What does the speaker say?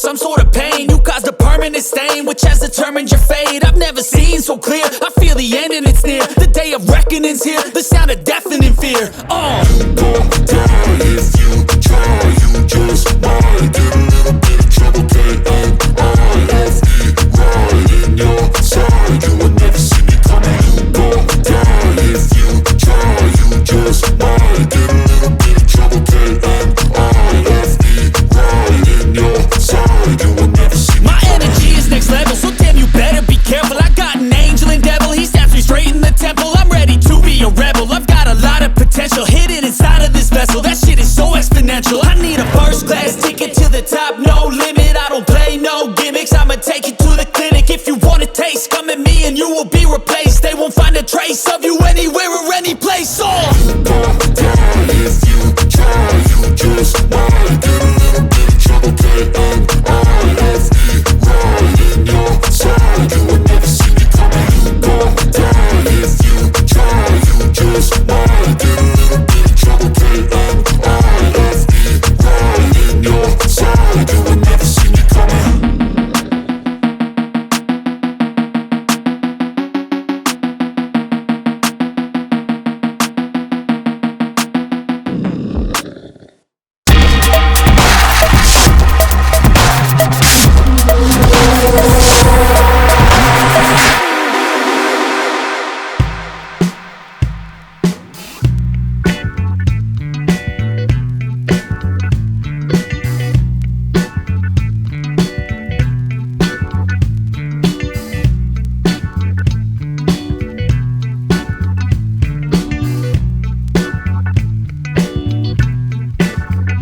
some sort of pain. You caused a permanent stain, which has determined your fate. I've never seen so clear, I feel the end and it's near. The day of reckoning's here, the sound of deafening fear. You gon' die if you try, you just might get a little bit of trouble, K-N-I-F-E, right in your side. You will never see me coming. You gon' die if you try, you just might get a little bit of trouble, K-N-I-F-E, right in your side. You will never see me My coming. energy is next level, so damn you better be careful. I got an angel and devil, he stabs me straight in the temple. I'm ready to be a rebel, I've got a lot of potential hidden inside of this vessel. That shit is so exponential. I need a first class ticket to the top, no limit. I don't play no gimmicks, I'ma take you to the clinic. If you want a taste, come at me and you will be replaced. They won't find a trace of you anywhere or any place.